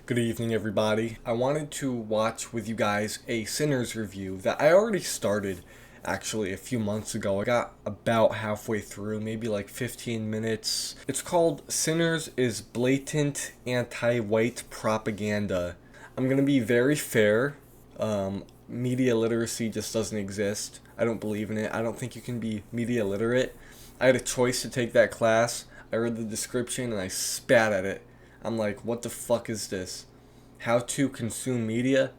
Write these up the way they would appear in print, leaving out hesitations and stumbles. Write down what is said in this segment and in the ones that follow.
Good evening, everybody. I wanted to watch with you guys a Sinners review that I already started actually a few months ago. I got about halfway through, maybe like 15 minutes. It's called Sinners is Blatant Anti-White Propaganda. I'm going to be very fair. Media literacy just doesn't exist. I don't believe in it. I don't think you can be media literate. I had a choice to take that class. I read the description and I spat at it. I'm like, what the fuck is this? How to consume media?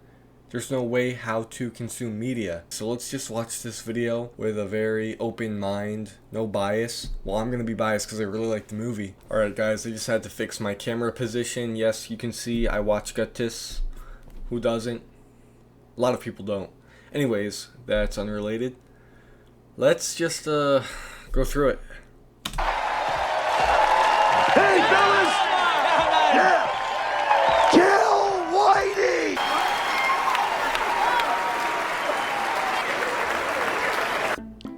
There's no way how to consume media. So let's just watch this video with a very open mind, no bias. Well, I'm gonna be biased because I really like the movie. Alright guys, I just had to fix my camera position. Yes, you can see I watch Guttis. Who doesn't? A lot of people don't. Anyways, that's unrelated. Let's just go through it. Hey, fellas! Yeah! Kill Whitey!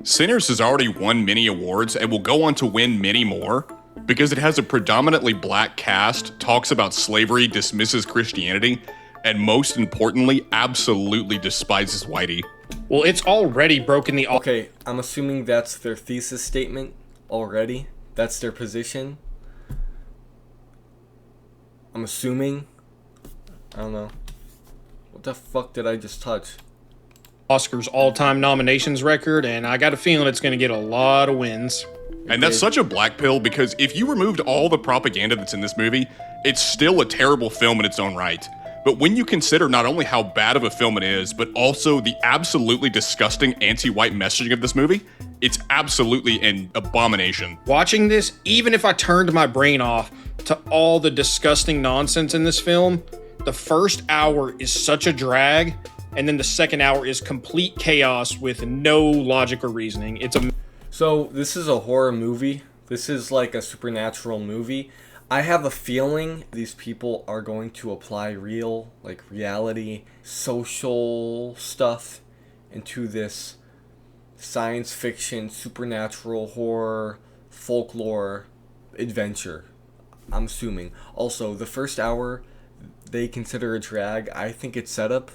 Sinners has already won many awards and will go on to win many more because it has a predominantly black cast, talks about slavery, dismisses Christianity, and most importantly, absolutely despises Whitey. Well, it's already broken the... Okay, I'm assuming that's their thesis statement already. That's their position. I'm assuming. I don't know. What the fuck did I just touch? Oscars all-time nominations record, and I got a feeling it's going to get a lot of wins. And that's such a black pill because if you removed all the propaganda that's in this movie, it's still a terrible film in its own right. But when you consider not only how bad of a film it is, but also the absolutely disgusting anti-white messaging of this movie, it's absolutely an abomination. Watching this, even if I turned my brain off to all the disgusting nonsense in this film, the first hour is such a drag, and then the second hour is complete chaos with no logic or reasoning. So this is a horror movie. This is like a supernatural movie. I have a feeling these people are going to apply real, like reality, social stuff into this science fiction, supernatural, horror, folklore adventure. I'm assuming. Also, the first hour they consider a drag. I think it's set up.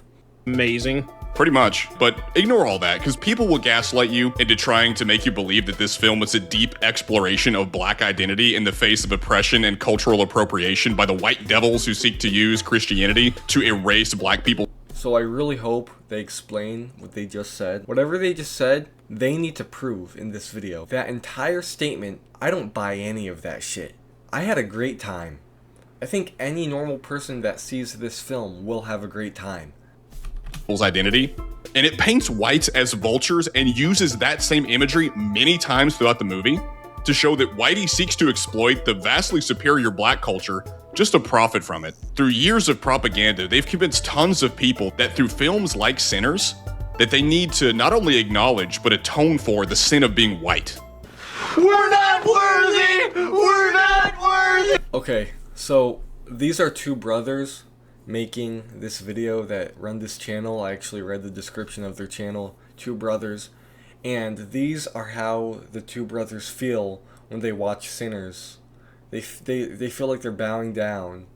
Amazing. Pretty much, but ignore all that, because people will gaslight you into trying to make you believe that this film is a deep exploration of black identity in the face of oppression and cultural appropriation by the white devils who seek to use Christianity to erase black people. So I really hope they explain what they just said. Whatever they just said, they need to prove in this video. That entire statement, I don't buy any of that shit. I had a great time. I think any normal person that sees this film will have a great time. Identity, and it paints whites as vultures and uses that same imagery many times throughout the movie to show that Whitey seeks to exploit the vastly superior black culture just to profit from it. Through years of propaganda, they've convinced tons of people that through films like Sinners, that they need to not only acknowledge but atone for the sin of being white. We're not worthy! We're not worthy! Okay, so these are two brothers making this video that run this channel. I actually read the description of their channel, two brothers, and these are how the two brothers feel when they watch Sinners. They feel like they're bowing down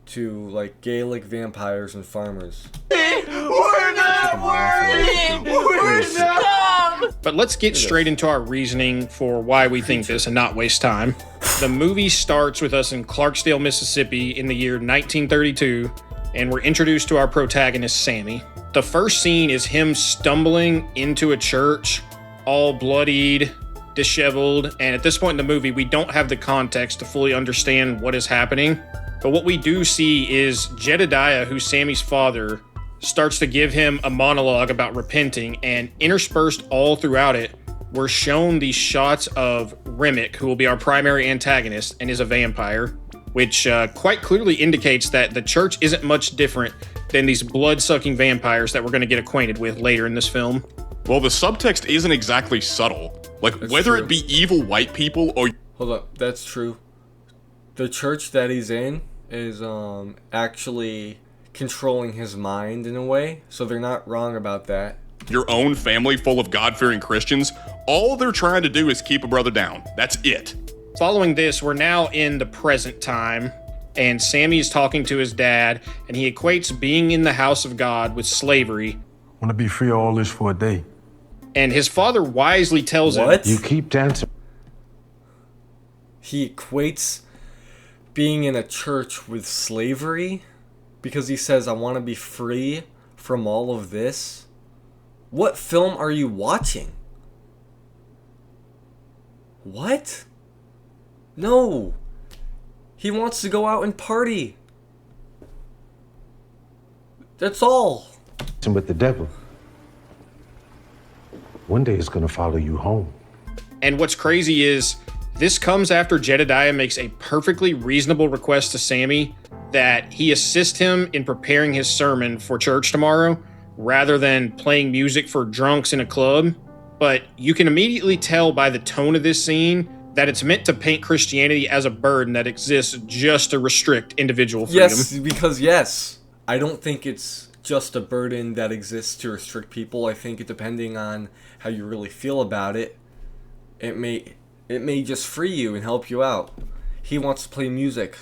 to like Gaelic vampires and farmers. We're not worthy! We're not! But let's get straight into our reasoning for why we think this and not waste time. The movie starts with us in Clarksdale, Mississippi in the year 1932, and we're introduced to our protagonist, Sammy. The first scene is him stumbling into a church, all bloodied, disheveled, and at this point in the movie, we don't have the context to fully understand what is happening. But what we do see is Jedediah, who's Sammy's father, starts to give him a monologue about repenting, and interspersed all throughout it, we're shown these shots of Remick, who will be our primary antagonist and is a vampire, which quite clearly indicates that the church isn't much different than these blood-sucking vampires that we're going to get acquainted with later in this film. Well, the subtext isn't exactly subtle. Like, That's whether true. it be evil white people or... Hold up, that's true. The church that he's in is actually controlling his mind in a way, so they're not wrong about that. your own family full of God-fearing Christians, all they're trying to do is keep a brother down. That's it. Following this, we're now in the present time, and Sammy is talking to his dad, and he equates being in the house of God with slavery. Want to be free of all this for a day. And his father wisely tells him, What? You keep dancing. He equates being in a church with slavery because he says, I want to be free from all of this. What film are you watching? What? No. He wants to go out and party. That's all. With the devil. One day it's gonna follow you home. And what's crazy is this comes after Jedediah makes a perfectly reasonable request to Sammy that he assist him in preparing his sermon for church tomorrow rather than playing music for drunks in a club. But you can immediately tell by the tone of this scene that it's meant to paint Christianity as a burden that exists just to restrict individual freedom. Yes, because yes, I don't think it's just a burden that exists to restrict people. I think depending on how you really feel about it, it may just free you and help you out. He wants to play music.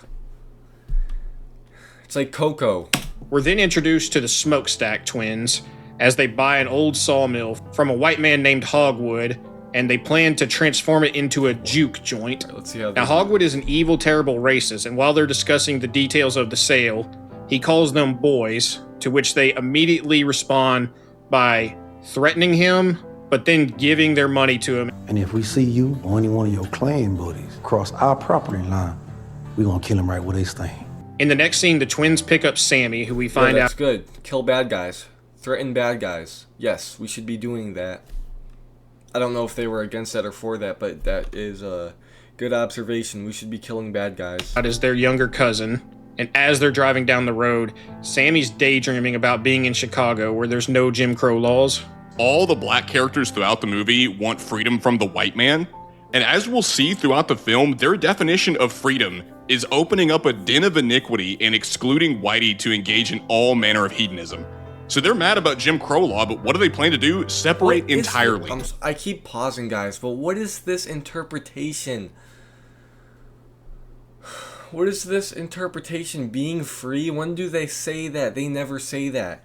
It's like Coco. We're then introduced to the Smokestack twins as they buy an old sawmill from a white man named Hogwood, and they plan to transform it into a juke joint. Let's see how Now, Hogwood is an evil, terrible racist, and while they're discussing the details of the sale, he calls them boys, to which they immediately respond by threatening him, but then giving their money to him. And if we see you or any one of your clan buddies cross our property line, we gonna kill them right where they stand. In the next scene, the twins pick up Sammy, who we find that's out good. Kill bad guys. Threaten bad guys. Yes, we should be doing that. I don't know if they were against that or for that, but that is a good observation. We should be killing bad guys. as their younger cousin. And as they're driving down the road, Sammy's daydreaming about being in Chicago where there's no Jim Crow laws. All the black characters throughout the movie want freedom from the white man. And as we'll see throughout the film, their definition of freedom is opening up a den of iniquity and excluding Whitey to engage in all manner of hedonism. So they're mad about Jim Crow law, but what do they plan to do? Separate What is entirely. I keep pausing, guys, but what is this interpretation? What is this interpretation? Being free? When do they say that? They never say that.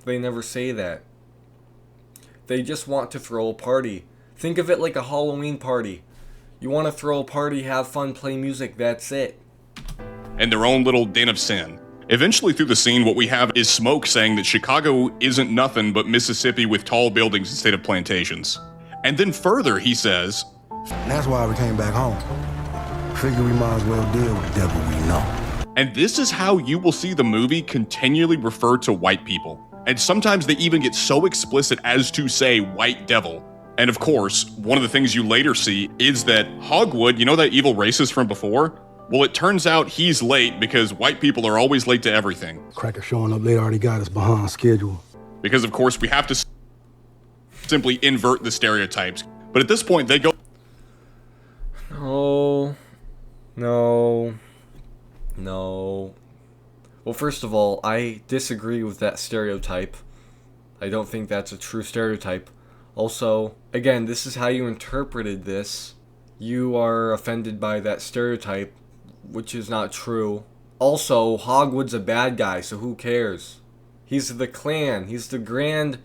They never say that. They just want to throw a party. Think of it like a Halloween party. You want to throw a party, have fun, play music, that's it. And their own little den of sin. Eventually through the scene, what we have is Smoke saying that Chicago isn't nothing but Mississippi with tall buildings instead of plantations. And then further, he says, And that's why we came back home. Figure we might as well deal with the devil we know. and this is how you will see the movie continually refer to white people. And sometimes they even get so explicit as to say white devil. And of course, one of the things you later see is that Hogwood, you know that evil racist from before? Well, it turns out he's late because white people are always late to everything. Cracker showing up late already got us behind schedule. Because of course we have to simply invert the stereotypes. But at this point they go, No. Well, first of all, I disagree with that stereotype. I don't think that's a true stereotype. Also, again, this is how you interpreted this. You are offended by that stereotype, which is not true. Also, Hogwood's a bad guy, so who cares? He's the clan. He's the Grand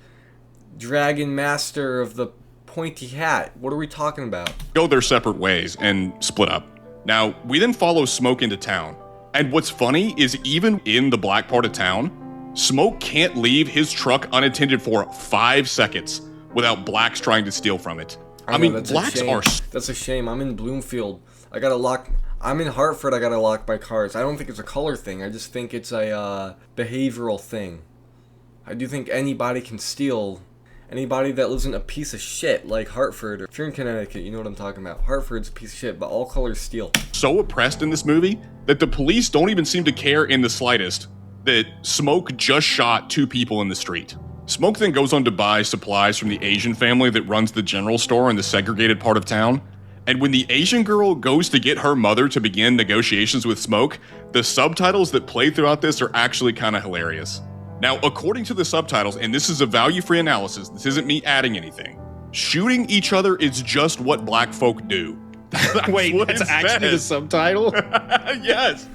Dragon Master of the Pointy Hat. What are we talking about? go their separate ways and split up. Now, we then follow Smoke into town. And what's funny is even in the black part of town, Smoke can't leave his truck unattended for 5 seconds without blacks trying to steal from it. I know, mean, that's a blacks shame. are That's a shame. I'm in Bloomfield. I'm in Hartford. I gotta lock my cars. I don't think it's a color thing. I just think it's a behavioral thing. I do think anybody can steal. Anybody that lives in a piece of shit like Hartford, or if you're in Connecticut, you know what I'm talking about. Hartford's a piece of shit, but all colors steal. so oppressed in this movie that the police don't even seem to care in the slightest that Smoke just shot 2 people in the street. Smoke then goes on to buy supplies from the Asian family that runs the general store in the segregated part of town. And when the Asian girl goes to get her mother to begin negotiations with Smoke, the subtitles that play throughout this are actually kind of hilarious. Now, according to the subtitles, and this is a value-free analysis, this isn't me adding anything, shooting each other is just what black folk do. Wait, what that's it actually the says. subtitle? Yes,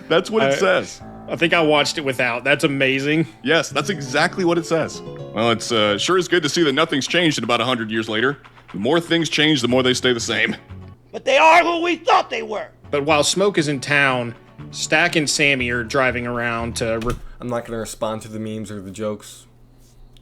that's what it says. I think I watched it without. That's amazing. Yes, that's exactly what it says. Well, it's sure is good to see that nothing's changed in about 100 years later. The more things change, the more they stay the same. But they are who we thought they were. But while Smoke is in town, Stack and Sammy are driving around to I'm not gonna respond to the memes or the jokes.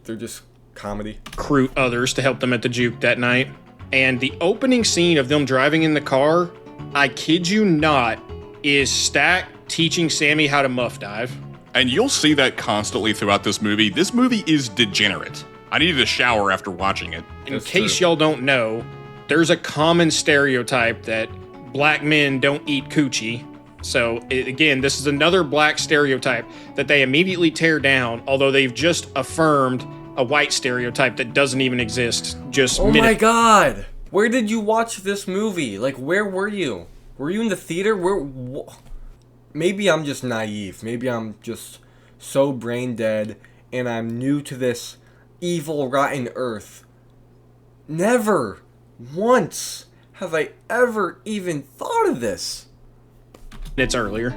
They're just comedy. recruit others to help them at the juke that night. And the opening scene of them driving in the car, I kid you not, is Stack teaching Sammy how to muff dive. And you'll see that constantly throughout this movie. This movie is degenerate. I needed a shower after watching it. In That's case true. y'all don't know, there's a common stereotype that black men don't eat coochie. So, again, this is another black stereotype that they immediately tear down, although they've just affirmed a white stereotype that doesn't even exist just Oh my minutes. god! Where did you watch this movie? Like, where were you? Were you in the theater? Maybe I'm just naive. Maybe I'm just so brain dead and I'm new to this evil, rotten earth. Never once have I ever even thought of this. minutes earlier.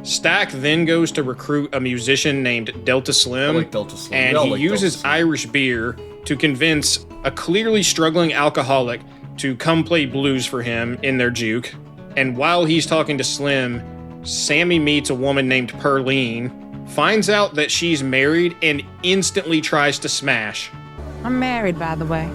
Stack then goes to recruit a musician named Delta Slim, I like Delta Slim. and We all he like uses Delta Slim. Irish beer to convince a clearly struggling alcoholic to come play blues for him in their juke. And while he's talking to Slim, Sammy meets a woman named Perline, finds out that she's married, and instantly tries to smash. I'm married, by the way.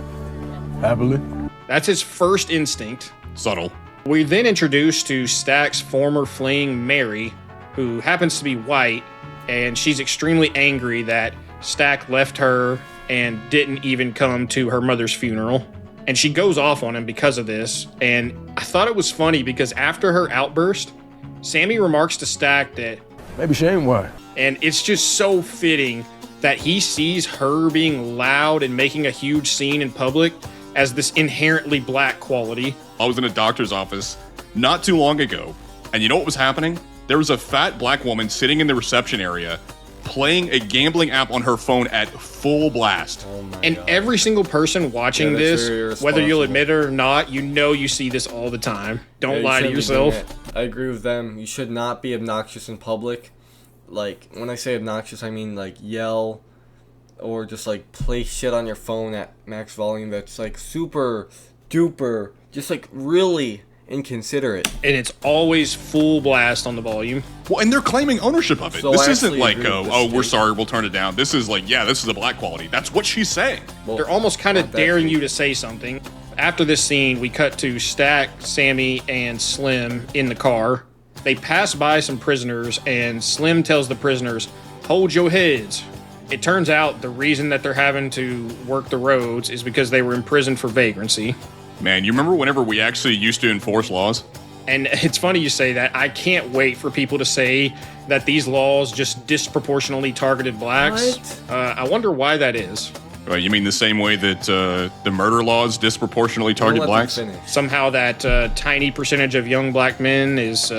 Happily. That's his first instinct. Subtle. We then introduced to Stack's former fling, Mary, who happens to be white, and she's extremely angry that Stack left her and didn't even come to her mother's funeral. And she goes off on him because of this. And I thought it was funny because after her outburst, Sammy remarks to Stack that, Maybe she ain't white. and it's just so fitting that he sees her being loud and making a huge scene in public as this inherently black quality. I was in a doctor's office not too long ago, and you know what was happening? There was a fat black woman sitting in the reception area playing a gambling app on her phone at full blast. Oh my And god. every single person watching Yeah, that's very this, whether you'll irresponsible. admit it or not, you know you see this all the time. Don't Yeah, you lie to shouldn't be doing yourself. it. I agree with them. You should not be obnoxious in public. Like, when I say obnoxious, I mean like yell or just like play shit on your phone at max volume that's like super duper, just like really inconsiderate. And it's always full blast on the volume. Well, and they're claiming ownership of it. So This I isn't actually like, agree with this oh, we're statement. sorry, we'll turn it down. This is like, yeah, this is a black quality. That's what she's saying. Well, They're almost kind of not that daring deep. you to say something. After this scene, we cut to Stack, Sammy, and Slim in the car. They pass by some prisoners, and Slim tells the prisoners, "Hold your heads." It turns out the reason that they're having to work the roads is because they were imprisoned for vagrancy. Man, you remember whenever we actually used to enforce laws? And it's funny you say that. I can't wait for people to say that these laws just disproportionately targeted blacks. What? I wonder why that is. You mean the same way that the murder laws disproportionately Don't target let them blacks? finish. Somehow that tiny percentage of young black men is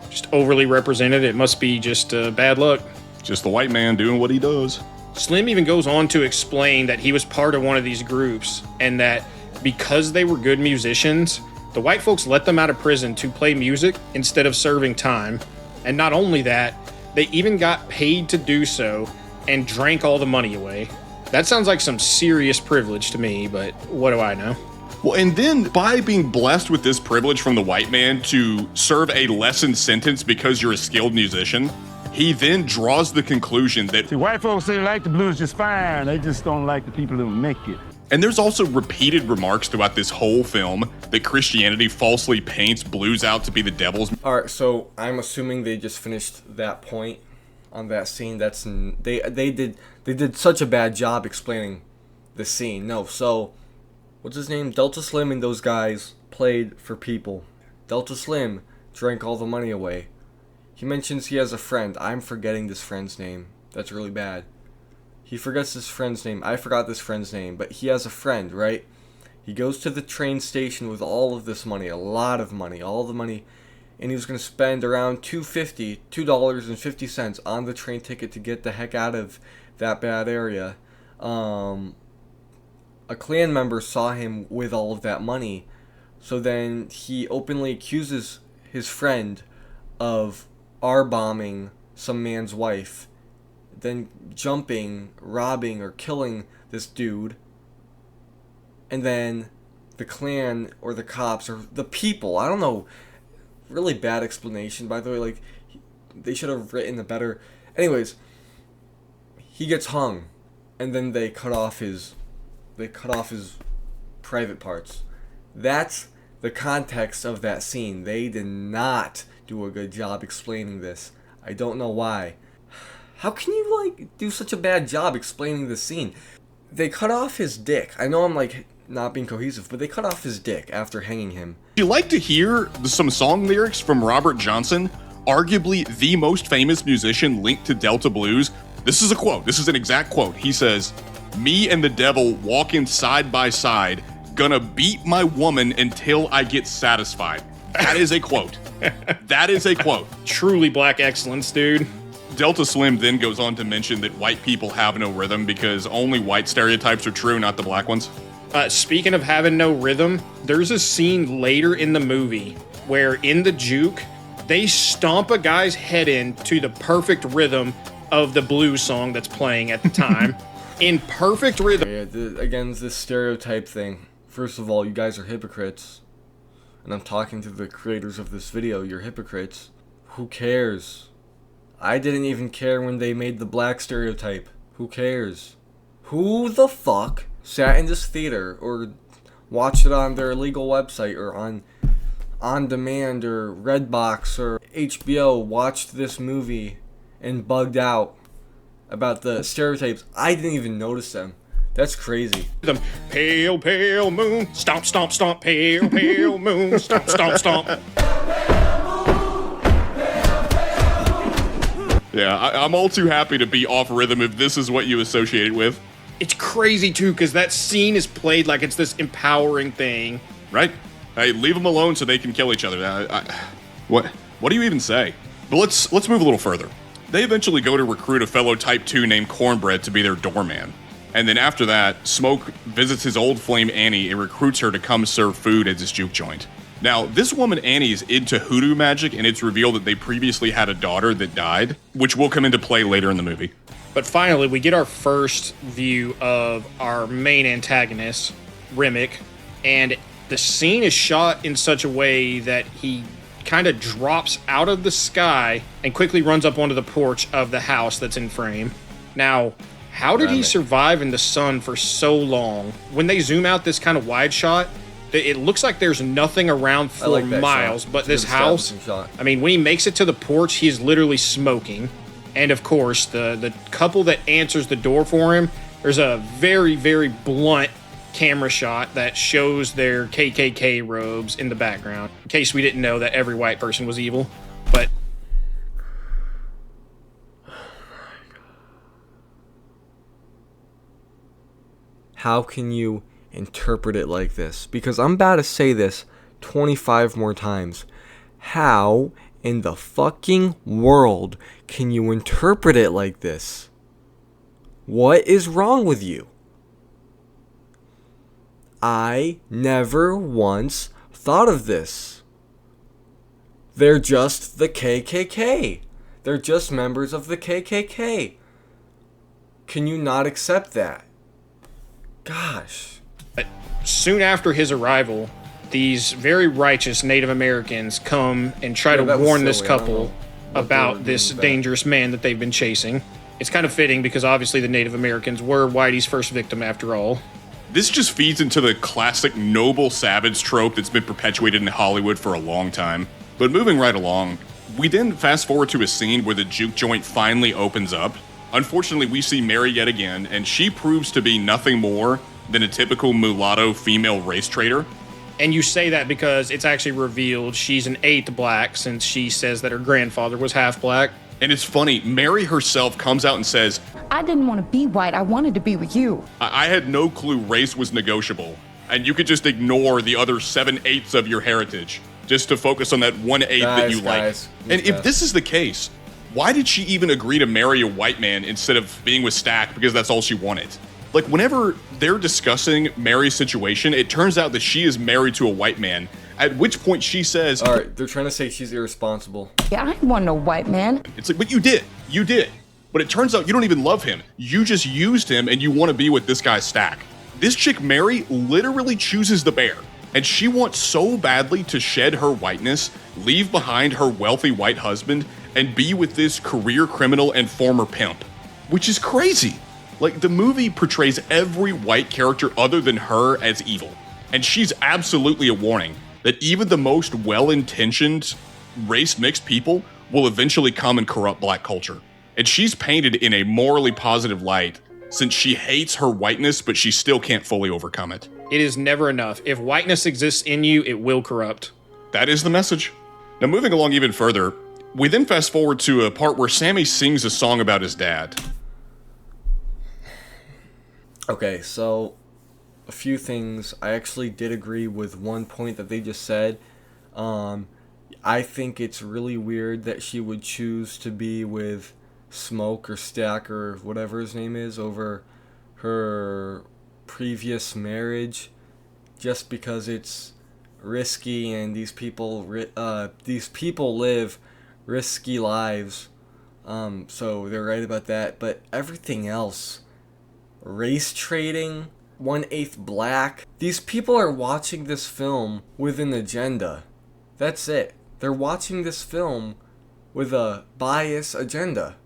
just overly represented. It must be just bad luck. Just the white man doing what he does. Slim even goes on to explain that he was part of one of these groups and that because they were good musicians, the white folks let them out of prison to play music instead of serving time. And not only that, they even got paid to do so and drank all the money away. That sounds like some serious privilege to me, but what do I know? Well, and then by being blessed with this privilege from the white man to serve a lessened sentence because you're a skilled musician, he then draws the conclusion that, See, white folks say they like the blues just fine. They just don't like the people who make it. and there's also repeated remarks throughout this whole film that Christianity falsely paints blues out to be the devil's. Alright, so I'm assuming they just finished that point on that scene. They did such a bad job explaining the scene. No, so what's his name? Delta Slim and those guys played for people. Delta Slim drank all the money away. He mentions he has a friend. I'm forgetting this friend's name. That's really bad. He forgets his friend's name. I forgot this friend's name, but he has a friend, right? He goes to the train station with all of this money, a lot of money, all the money, and he was going to spend around $2.50 on the train ticket to get the heck out of that bad area. A Klan member saw him with all of that money, So then he openly accuses his friend of R-bombing some man's wife, then jumping, robbing, or killing this dude. And then the Klan or the cops or the people, I don't know, really bad explanation, by the way, like, they should have written a better... Anyways, he gets hung, and then they cut off his private parts. That's the context of that scene. They did not do a good job explaining this. I don't know why. How can you, like, do such a bad job explaining the scene? They cut off his dick. I know I'm, like, not being cohesive, but they cut off his dick after hanging him. Would you like to hear some song lyrics from Robert Johnson, arguably the most famous musician linked to Delta Blues? This is a quote. This is an exact quote. He says, "Me and the devil walking side by side, gonna beat my woman until I get satisfied." That is a quote. That is a quote. Truly black excellence, dude. Delta Slim then goes on to mention that white people have no rhythm because only white stereotypes are true, not the black ones. Speaking of having no rhythm, there's a scene later in the movie where in the juke, they stomp a guy's head in to the perfect rhythm of the blues song that's playing at the time. In perfect rhythm. Yeah, again, this stereotype thing. First of all, you guys are hypocrites. And I'm talking to the creators of this video. You're hypocrites. Who cares? I didn't even care when they made the black stereotype. Who cares? Who the fuck sat in this theater or watched it on their illegal website or on demand or Redbox or HBO, watched this movie and bugged out about the stereotypes? I didn't even notice them. That's crazy. Pale, pale moon, stomp, stomp, stomp, pale, pale moon, stomp, stomp, stomp. Yeah, I'm all too happy to be off rhythm if this is what you associate it with. It's crazy, too, because that scene is played like it's this empowering thing. Right? Hey, leave them alone so they can kill each other. What do you even say? But let's move a little further. They eventually go to recruit a fellow Type 2 named Cornbread to be their doorman. And then after that, Smoke visits his old flame Annie and recruits her to come serve food at his juke joint. Now, this woman Annie is into hoodoo magic, and it's revealed that they previously had a daughter that died, which will come into play later in the movie. But finally, we get our first view of our main antagonist, Remick, and the scene is shot in such a way that he kind of drops out of the sky and quickly runs up onto the porch of the house that's in frame. Now, how did he survive in the sun for so long? When they zoom out this kind of wide shot, it looks like there's nothing around for miles, shot. but this house, I mean, when he makes it to the porch, he's literally smoking. And of course, the couple that answers the door for him, there's a very, very blunt camera shot that shows their KKK robes in the background. In case we didn't know that every white person was evil, but... How can you interpret it like this? Because I'm about to say this 25 more times. How in the fucking world can you interpret it like this? What is wrong with you? I never once thought of this. They're just the KKK. They're just members of the KKK. Can you not accept that? Gosh. Soon after his arrival, these very righteous Native Americans come and try to warn this couple about this dangerous man that they've been chasing. It's kind of fitting because obviously the Native Americans were Whitey's first victim after all. This just feeds into the classic noble savage trope that's been perpetuated in Hollywood for a long time. But moving right along, we then fast forward to a scene where the juke joint finally opens up. Unfortunately, we see Mary yet again, and she proves to be nothing more than a typical mulatto female race traitor. And you say that because it's actually revealed she's an eighth black since she says that her grandfather was half black. And it's funny, Mary herself comes out and says, I didn't want to be white. I wanted to be with you. I had no clue race was negotiable, and you could just ignore the other 7/8 of your heritage just to focus on that 1/8 that you like. And if this is the case, why did she even agree to marry a white man instead of being with Stack because that's all she wanted? Like, whenever they're discussing Mary's situation, it turns out that she is married to a white man, at which point she says, Alright, they're trying to say she's irresponsible. Yeah, I want no white man. it's like, but you did. But it turns out you don't even love him. You just used him and you want to be with this guy's stack. This chick, Mary, literally chooses the bear. And she wants so badly to shed her whiteness, leave behind her wealthy white husband, and be with this career criminal and former pimp. Which is crazy. Like, the movie portrays every white character other than her as evil. And she's absolutely a warning that even the most well-intentioned race-mixed people will eventually come and corrupt black culture. And she's painted in a morally positive light since she hates her whiteness, but she still can't fully overcome it. It is never enough. If whiteness exists in you, it will corrupt. That is the message. Now, moving along even further, we then fast forward to a part where Sammy sings a song about his dad. Okay, so a few things. I actually did agree with one point that they just said. I think it's really weird that she would choose to be with Smoke or Stack or whatever his name is over her previous marriage, just because it's risky and these people live risky lives. So they're right about that. But everything else, race trading, 1/8 black. These people are watching this film with an agenda. That's it. They're watching this film with a bias agenda.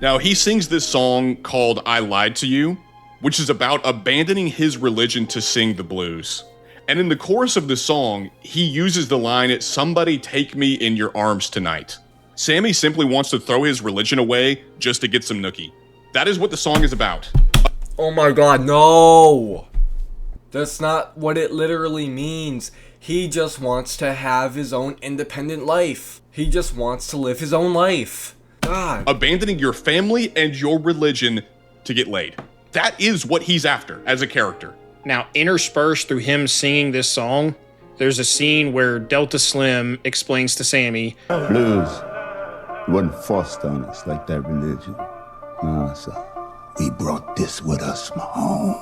Now, he sings this song called I Lied to You, which is about abandoning his religion to sing the blues. And in the chorus of the song, he uses the line, "Somebody take me in your arms tonight." Sammy simply wants to throw his religion away just to get some nookie. That is what the song is about. Oh my god, no! That's not what it literally means. He just wants to have his own independent life. He just wants to live his own life. God. Abandoning your family and your religion to get laid. That is what he's after as a character. Now, interspersed through him singing this song, there's a scene where Delta Slim explains to Sammy, Blues wasn't forced on us like that religion. No, sir. We brought this with us from home.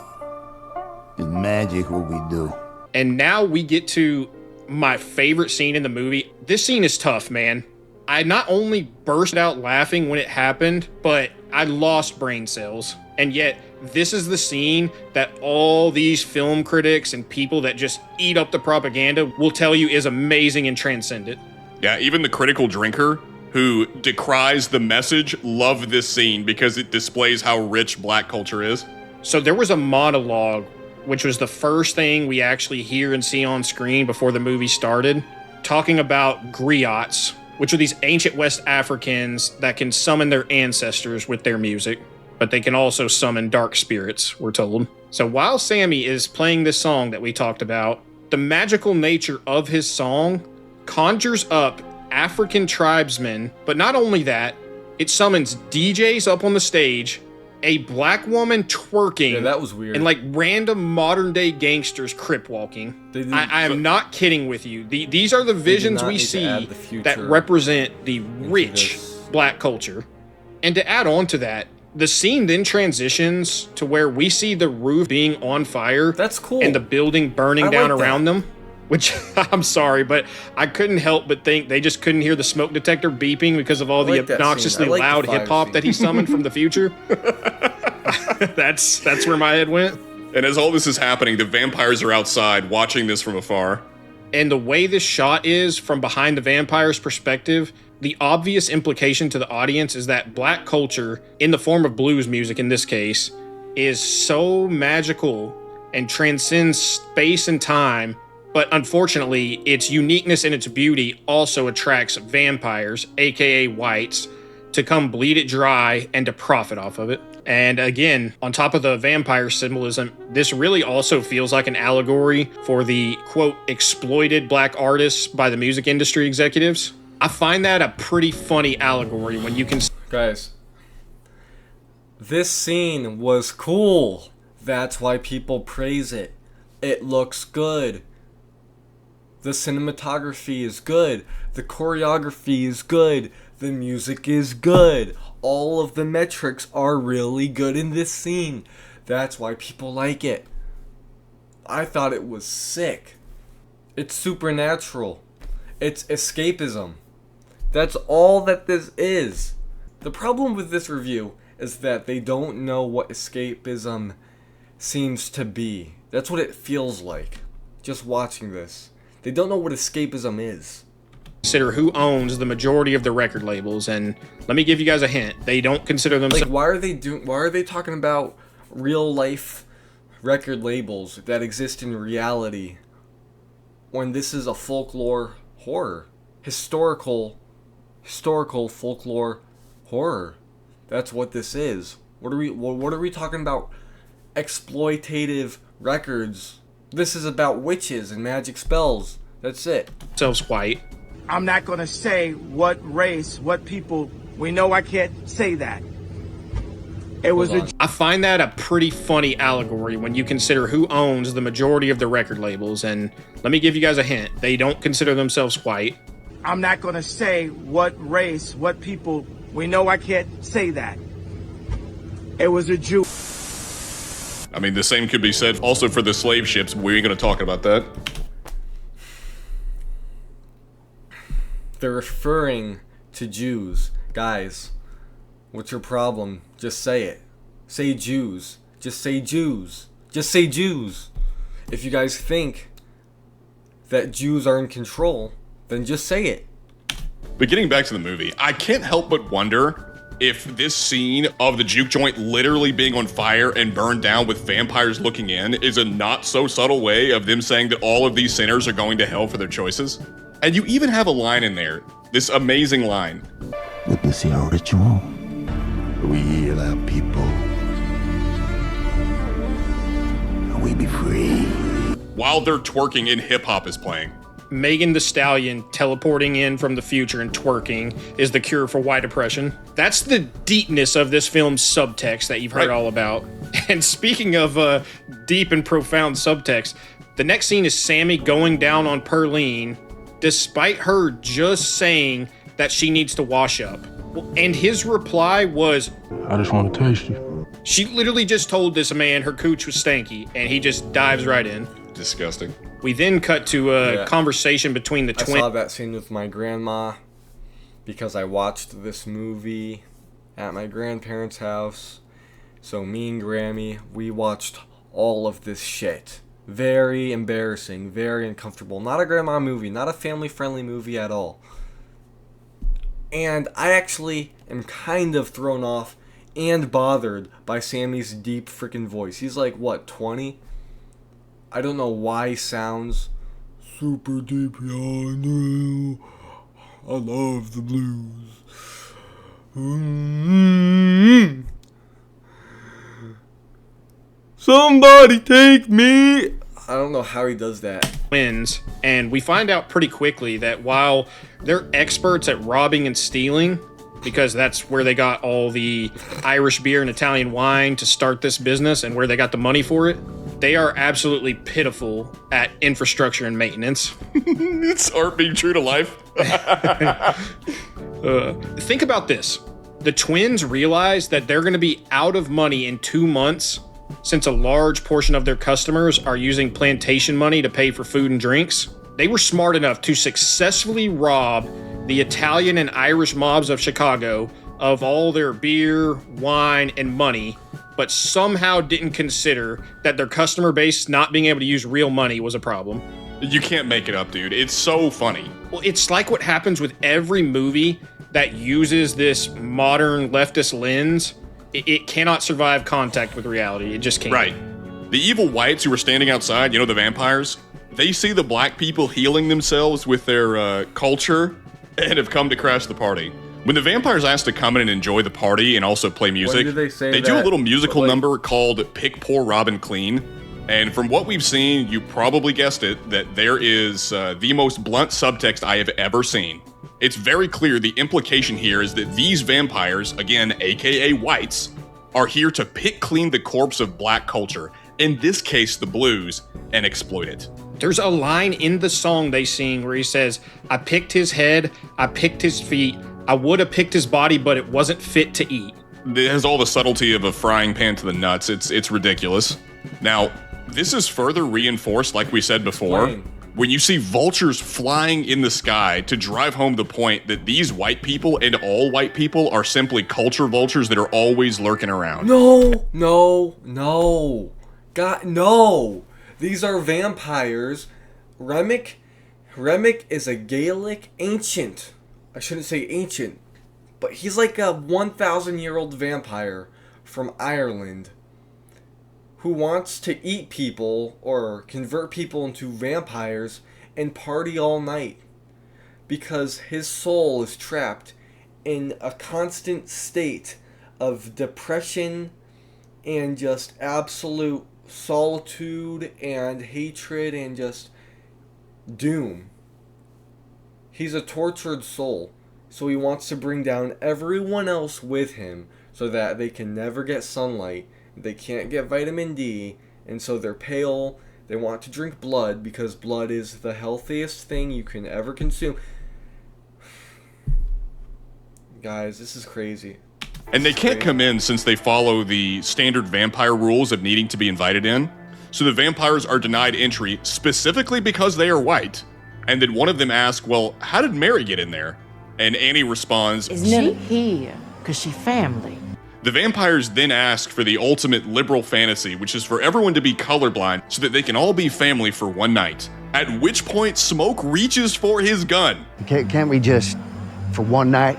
It's magic what we do. and now we get to my favorite scene in the movie. This scene is tough, man. I not only burst out laughing when it happened, but I lost brain cells. And yet, this is the scene that all these film critics and people that just eat up the propaganda will tell you is amazing and transcendent. Yeah, even the critical drinker who decries the message loved this scene because it displays how rich black culture is. So there was a monologue, which was the first thing we actually hear and see on screen before the movie started, talking about griots, which are these ancient West Africans that can summon their ancestors with their music, but they can also summon dark spirits, we're told. So while Sammy is playing this song that we talked about, the magical nature of his song conjures up African tribesmen, but not only that, it summons DJs up on the stage, a black woman twerking, Yeah, that was weird. and like random modern day gangsters crip walking. I am not kidding with you. These are the visions not we need to see add the future that represent the rich this. black culture. And to add on to that, the scene then transitions to where we see the roof being on fire. That's cool. And the building burning I down like that. around them. Which, I'm sorry, but I couldn't help but think they just couldn't hear the smoke detector beeping because of all I like the that scene. obnoxiously I like the loud fire hip-hop scene. that he summoned from the future. That's where my head went. And as all this is happening, the vampires are outside watching this from afar. And the way this shot is from behind the vampire's perspective, the obvious implication to the audience is that black culture, in the form of blues music in this case, is so magical and transcends space and time. But unfortunately, its uniqueness and its beauty also attracts vampires, aka whites, to come bleed it dry and to profit off of it. And again, on top of the vampire symbolism, this really also feels like an allegory for the, quote, exploited black artists by the music industry executives. I find that a pretty funny allegory when you can... Guys, this scene was cool. That's why people praise it. It looks good. The cinematography is good. The choreography is good. The music is good. All of the metrics are really good in this scene. That's why people like it. I thought it was sick. It's supernatural. It's escapism. That's all that this is. The problem with this review is that they don't know what escapism seems to be. That's what it feels like, just watching this. They don't know what escapism is. Consider who owns the majority of the record labels, and let me give you guys a hint. They don't consider themselves. Like, why are they talking about real life record labels that exist in reality when this is a folklore horror? Historical folklore horror. That's what this is. What are we talking about? Exploitative records. This is about witches and magic spells. That's it. Themselves white. I'm not gonna say what race, what people. We know I can't say that. It was a. I find that a pretty funny allegory when you consider who owns the majority of the record labels, and let me give you guys a hint. They don't consider themselves white. I'm not gonna say what race, what people. We know I can't say that. It was a Jew. I mean, the same could be said also for the slave ships, but we ain't going to talk about that. They're referring to Jews. Guys, what's your problem? Just say it. Say Jews. Just say Jews. Just say Jews. If you guys think that Jews are in control, then just say it. But getting back to the movie, I can't help but wonder if this scene of the juke joint literally being on fire and burned down with vampires looking in is a not so subtle way of them saying that all of these sinners are going to hell for their choices. And you even have a line in there, this amazing line. Witness our ritual. We heal our people. And we be free. While they're twerking and hip hop is playing. Megan Thee Stallion teleporting in from the future and twerking is the cure for white oppression. That's the deepness of this film's subtext that you've heard all about. And speaking of deep and profound subtext, the next scene is Sammy going down on Perlene despite her just saying that she needs to wash up. And his reply was, I just want to taste you. She literally just told this man her cooch was stanky, and he just dives right in. Disgusting. We then cut to a conversation between the twins. I saw that scene with my grandma because I watched this movie at my grandparents' house. So me and Grammy, we watched all of this shit. Very embarrassing, very uncomfortable. Not a grandma movie, not a family-friendly movie at all. And I actually am kind of thrown off and bothered by Sammy's deep freaking voice. He's like, what, 20? I don't know why he sounds super deep. Yeah, I know. I love the blues. Somebody take me. I don't know how he does that. Twins, and we find out pretty quickly that while they're experts at robbing and stealing, because that's where they got all the Irish beer and Italian wine to start this business and where they got the money for it, they are absolutely pitiful at infrastructure and maintenance. It's art being true to life. Think about this. The twins realize that they're going to be out of money in 2 months since a large portion of their customers are using plantation money to pay for food and drinks. They were smart enough to successfully rob the Italian and Irish mobs of Chicago of all their beer, wine, and money, but somehow didn't consider that their customer base not being able to use real money was a problem. You can't make it up, dude. It's so funny. Well, it's like what happens with every movie that uses this modern leftist lens. It cannot survive contact with reality. It just can't. Right. The evil whites who are standing outside, you know, the vampires, they see the black people healing themselves with their culture and have come to crash the party. When the vampires ask to come in and enjoy the party and also play music, they do a little musical number called Pick Poor Robin Clean. And from what we've seen, you probably guessed it, that there is the most blunt subtext I have ever seen. It's very clear the implication here is that these vampires, again, aka whites, are here to pick clean the corpse of black culture, in this case the blues, and exploit it. There's a line in the song they sing where he says, I picked his head, I picked his feet, I would have picked his body, but it wasn't fit to eat. It has all the subtlety of a frying pan to the nuts. It's ridiculous. Now, this is further reinforced, like we said before, when you see vultures flying in the sky to drive home the point that these white people and all white people are simply culture vultures that are always lurking around. No. God, no. These are vampires. Remick is a Gaelic ancient. I shouldn't say ancient, but he's like a 1,000-year-old vampire from Ireland who wants to eat people or convert people into vampires and party all night because his soul is trapped in a constant state of depression and just absolute solitude and hatred and just doom. He's a tortured soul, so he wants to bring down everyone else with him so that they can never get sunlight, they can't get vitamin D, and so they're pale. They want to drink blood because blood is the healthiest thing you can ever consume. Guys, this is crazy. And they can't come in since they follow the standard vampire rules of needing to be invited in. So the vampires are denied entry specifically because they are white. And then one of them asks, well, how did Mary get in there? And Annie responds, She here, because she family. The vampires then ask for the ultimate liberal fantasy, which is for everyone to be colorblind so that they can all be family for one night. At which point, Smoke reaches for his gun. Can't we just, for one night,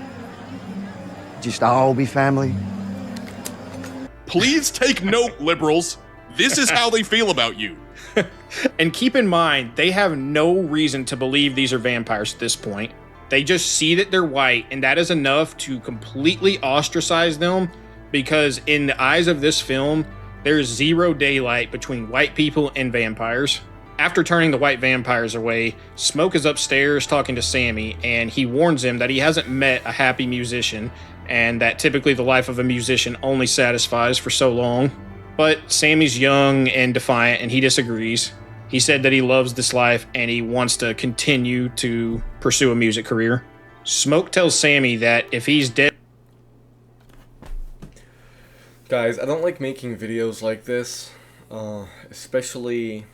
just all be family? Please take note, liberals. This is how they feel about you. And keep in mind, they have no reason to believe these are vampires at this point. They just see that they're white, and that is enough to completely ostracize them, because in the eyes of this film, there's zero daylight between white people and vampires. After turning the white vampires away, Smoke is upstairs talking to Sammy, and he warns him that he hasn't met a happy musician, and that typically the life of a musician only satisfies for so long. But Sammy's young and defiant, and he disagrees. He said that he loves this life, and he wants to continue to pursue a music career. Smoke tells Sammy that if he's dead... Guys, I don't like making videos like this, especially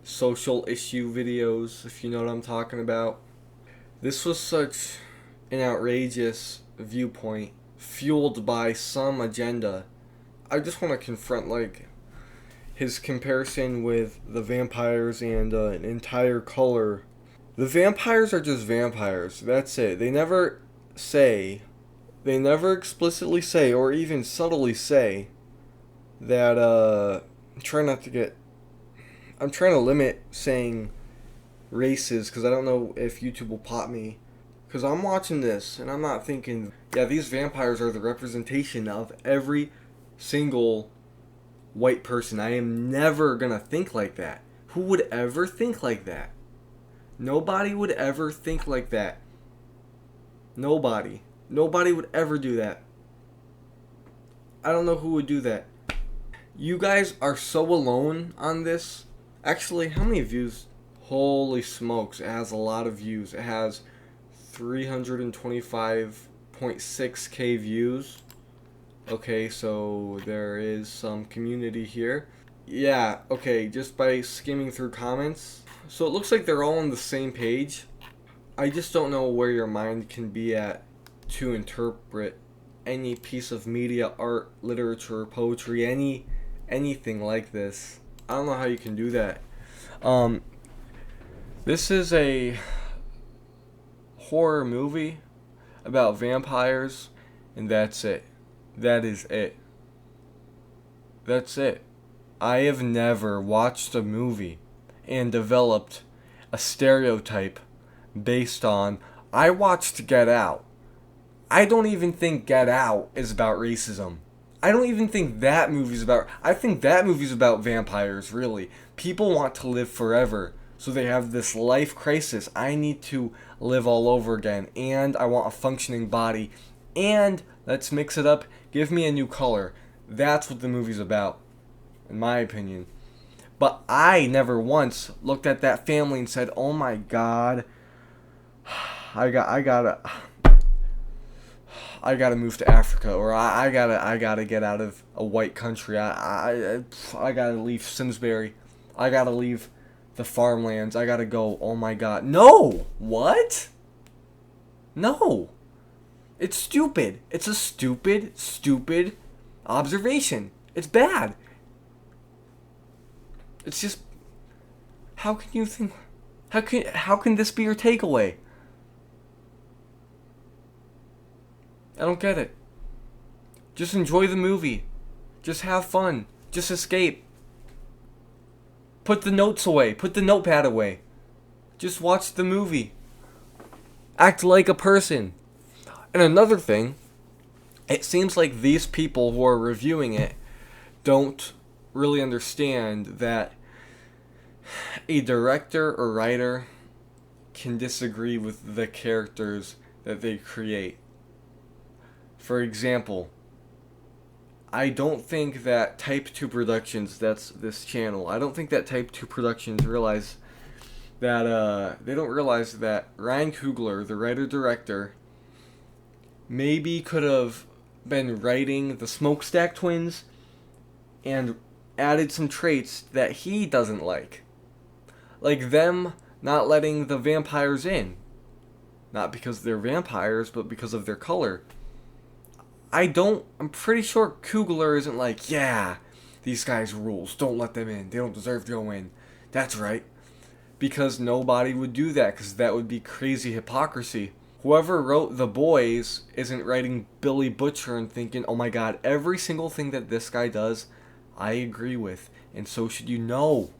social issue videos, if you know what I'm talking about. This was such an outrageous viewpoint, fueled by some agenda. I just want to confront, like, his comparison with the vampires and an entire color. The vampires are just vampires, that's it. They never explicitly say, or even subtly say, that, I'm trying to limit saying races, because I don't know if YouTube will pop me. Because I'm watching this, and I'm not thinking, yeah, these vampires are the representation of every single white person. I am never gonna think like that. Who would ever think like that? Nobody would ever think like that. Nobody would ever do that. I don't know who would do that. You guys are so alone on this. Actually, how many views? Holy smokes, it has a lot of views. It has 325.6k views. Okay, so there is some community here. Yeah, okay, just by skimming through comments. So it looks like they're all on the same page. I just don't know where your mind can be at to interpret any piece of media, art, literature, poetry, anything like this. I don't know how you can do that. This is a horror movie about vampires, and that's it. That is it. That's it. I have never watched a movie and developed a stereotype based on... I watched Get Out. I don't even think Get Out is about racism. I don't even think that movie's about... I think that movie's about vampires, really. People want to live forever, so they have this life crisis. I need to live all over again, and I want a functioning body, and let's mix it up, give me a new color. That's what the movie's about, in my opinion. But I never once looked at that family and said, oh my god, I gotta I gotta move to Africa, or I gotta get out of a white country. I gotta leave Simsbury. I gotta leave the farmlands. I gotta go. Oh my God. No! What? No. It's stupid. It's a stupid observation. It's bad. It's just, how can you think, how can this be your takeaway? I don't get it. Just enjoy the movie. Just have fun. Just escape. Put the notes away. Put the notepad away. Just watch the movie. Act like a person. And another thing, it seems like these people who are reviewing it don't really understand that a director or writer can disagree with the characters that they create. For example, I don't think that Type 2 Productions, that's this channel, I don't think that Type 2 Productions realize that, they don't realize that Ryan Coogler, the writer-director, maybe could have been writing the Smokestack Twins and added some traits that he doesn't like. Like them not letting the vampires in. Not because they're vampires, but because of their color. I'm pretty sure Coogler isn't like, yeah, these guys rules, don't let them in, they don't deserve to go in. That's right. Because nobody would do that, because that would be crazy hypocrisy. Whoever wrote The Boys isn't writing Billy Butcher and thinking, oh my God, every single thing that this guy does, I agree with, and so should you know.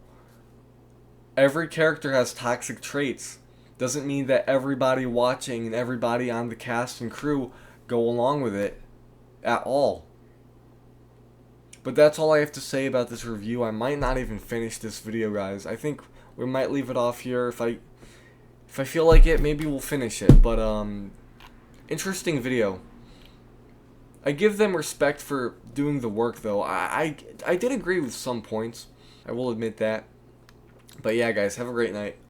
Every character has toxic traits. Doesn't mean that everybody watching and everybody on the cast and crew go along with it at all. But that's all I have to say about this review. I might not even finish this video, guys. I think we might leave it off here. If I feel like it, maybe we'll finish it. But interesting video. I give them respect for doing the work, though. I did agree with some points. I will admit that. But yeah, guys, have a great night.